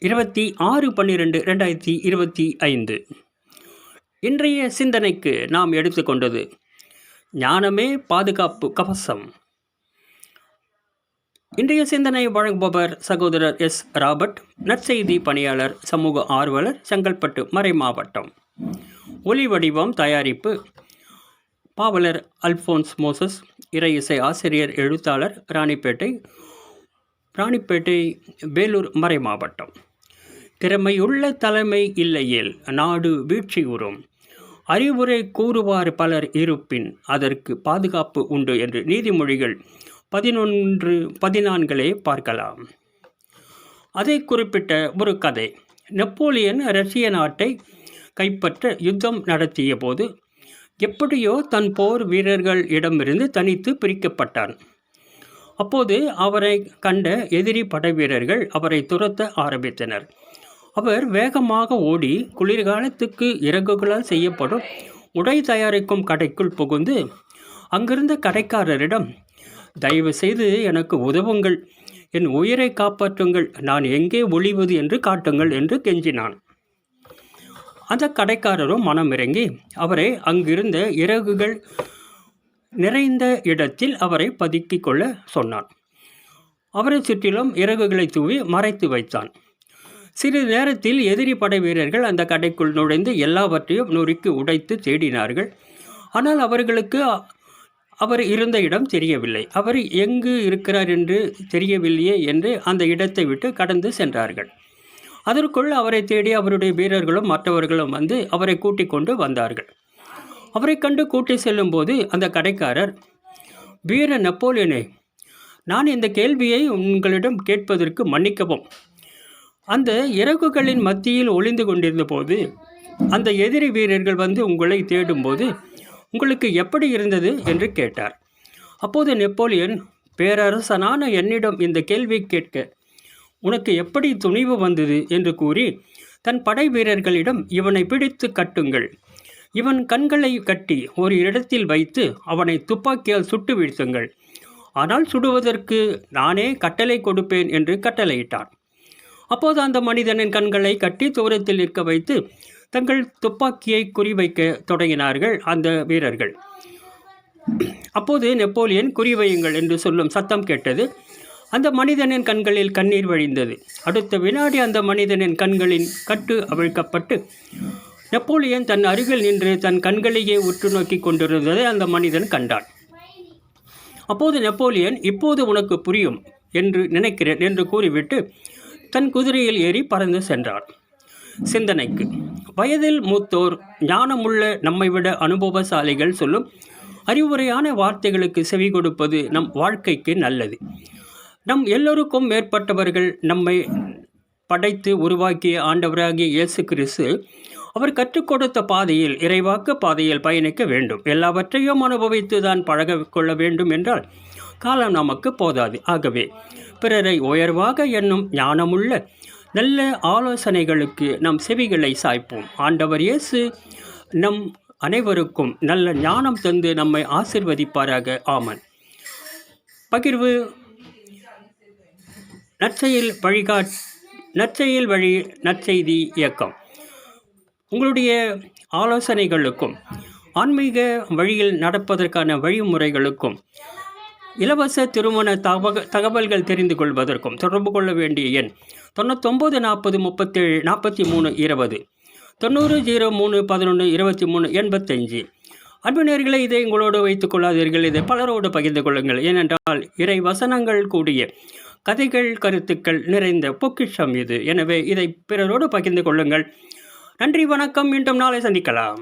26/12/2025 இன்றைய சிந்தனைக்கு நாம் எடுத்துக்கொண்டது ஞானமே பாதுகாப்பு கவசம். இன்றைய சிந்தனை வழங்குபவர் சகோதரர் எஸ். ராபர்ட், நற்செய்தி பணியாளர், சமூக ஆர்வலர், செங்கல்பட்டு மறை மாவட்டம். ஒலி வடிவம் தயாரிப்பு பாவலர் அல்போன்ஸ் மோசஸ், இறை இசை ஆசிரியர், எழுத்தாளர், ராணிப்பேட்டை வேலூர் மறை மாவட்டம். திறமையுள்ள தலைமை இல்லையேல் நாடு வீழ்ச்சியுறும். அறிவுரை கூறுவார் பலர் இருப்பின் அதற்கு பாதுகாப்பு உண்டு என்று நீதிமொழிகள் 11:14 பார்க்கலாம். அதை குறிப்பிட்ட ஒரு கதை. நெப்போலியன் ரஷ்ய நாட்டை கைப்பற்ற யுத்தம் நடத்திய போது எப்படியோ தன் போர் வீரர்கள் இடமிருந்து தனித்து பிரிக்கப்பட்டான். அப்போது அவரை கண்ட எதிரி படை வீரர்கள் அவரை துரத்த ஆரம்பித்தனர். அவர் வேகமாக ஓடி குளிர்காலத்துக்கு இறகுகளால் செய்யப்படும் உடை தயாரிக்கும் கடைக்குள் புகுந்து அங்கிருந்த கடைக்காரரிடம், தயவு செய்து எனக்கு உதவுங்கள், என் உயிரை காப்பாற்றுங்கள், நான் எங்கே ஒளிவது என்று காட்டுங்கள் என்று கெஞ்சினான். அந்த கடைக்காரரும் மனமிறங்கி அவரை அங்கிருந்த இறகுகள் நிறைந்த இடத்தில் அவரை பதுக்கிக் கொள்ள சொன்னான். அவரை சுற்றிலும் இறகுகளை தூவி மறைத்து வைத்தான். சிறிது நேரத்தில் எதிரி படை வீரர்கள் அந்த கடைக்குள் நுழைந்து எல்லாவற்றையும் நொறுக்கி உடைத்து தேடினார்கள். ஆனால் அவர்களுக்கு அவர் இருந்த இடம் தெரியவில்லை. அவர் எங்கு இருக்கிறார் என்று தெரியவில்லையே என்று அந்த இடத்தை விட்டு கடந்து சென்றார்கள். அதற்குள் அவரை தேடி அவருடைய வீரர்களும் மற்றவர்களும் வந்து அவரை கூட்டிக் கொண்டு வந்தார்கள். அவரை கண்டு கூட்டி செல்லும் போது அந்த கடைக்காரர், வீர நெப்போலியனே, நான் இந்த கேள்வியை உங்களிடம் கேட்பதற்கு மன்னிக்கவும். அந்த இறகுகளின் மத்தியில் ஒளிந்து கொண்டிருந்த போது அந்த எதிரி வீரர்கள் வந்து உங்களை தேடும்போது உங்களுக்கு எப்படி இருந்தது என்று கேட்டார். அப்போது நெப்போலியன், பேரரசனான என்னிடம் இந்த கேள்வி கேட்க உனக்கு எப்படி துணிவு வந்தது என்று கூறி தன் படை வீரர்களிடம், இவனை பிடித்து கட்டுங்கள், இவன் கண்களை கட்டி ஒரு இடத்தில் வைத்து அவனை துப்பாக்கியால் சுட்டு வீழ்த்துங்கள், ஆனால் சுடுவதற்கு நானே கட்டளை கொடுப்பேன் என்று கட்டளையிட்டான். அப்போது அந்த மனிதனின் கண்களை கட்டி தூரத்தில் நிற்க வைத்து தங்கள் துப்பாக்கியை குறிவைக்க தொடங்கினார்கள் அந்த வீரர்கள். அப்போது நெப்போலியன் குறிவையுங்கள் என்று சொல்லும் சத்தம் கேட்டது. அந்த மனிதனின் கண்களில் கண்ணீர் வழிந்தது. அடுத்த வினாடி அந்த மனிதனின் கண்களின் கட்டு அவிழ்க்கப்பட்டு நெப்போலியன் தன் அருகில் நின்று தன் கண்களையே உற்று நோக்கி கொண்டிருந்ததை அந்த மனிதன் கண்டான். அப்போது நெப்போலியன், இப்போது உனக்கு புரியும் என்று நினைக்கிறேன் என்று கூறிவிட்டு தன் குதிரையில் ஏறி பறந்து சென்றான். சிந்தனைக்கு, வயதில் மூத்தோர், ஞானமுள்ள நம்மை விட அனுபவசாலிகள் சொல்லும் அறிவுரையான வார்த்தைகளுக்கு செவி கொடுப்பது நம் வாழ்க்கைக்கு நல்லது. நம் எல்லோருக்கும் மேற்பட்டவர்கள் நம்மை படைத்து உருவாக்கிய ஆண்டவராகிய இயேசு கிறிஸ்து அவர் கற்றுக் கொடுத்த பாதையில், இறைவாக்கு பாதையில் பயணிக்க வேண்டும். எல்லாவற்றையும் அனுபவித்து தான் பழக கொள்ள வேண்டும் என்றால் காலம் நமக்கு போதாது. ஆகவே பிறரை உயர்வாக எண்ணும் ஞானமுள்ள நல்ல ஆலோசனைகளுக்கு நம் செவிகளை சாய்ப்போம். ஆண்டவர் இயேசு நம் அனைவருக்கும் நல்ல ஞானம் தந்து நம்மை ஆசிர்வதிப்பாராக. ஆமன். பகிர்வு நற்செய்தியில் வழி நற்செய்தி இயக்கம். உங்களுடைய ஆலோசனைகளுக்கும் ஆன்மீக வழியில் நடப்பதற்கான வழிமுறைகளுக்கும் இலவச திருமண தகவல்கள் தெரிந்து கொள்வதற்கும் தொடர்பு கொள்ள வேண்டிய எண் 99 40 37 43 20 90 03 11 23 85. அன்பு நேயர்களே, இதை உங்களோடு வைத்துக் கொள்ளாதீர்கள், இதை பலரோடு பகிர்ந்து கொள்ளுங்கள். ஏனென்றால் இறை வசனங்கள் கூடிய கதைகள், கருத்துக்கள் நிறைந்த பொக்கிஷம் இது. எனவே இதை பிறரோடு பகிர்ந்து கொள்ளுங்கள். நன்றி, வணக்கம். மீண்டும் நாளை சந்திக்கலாம்.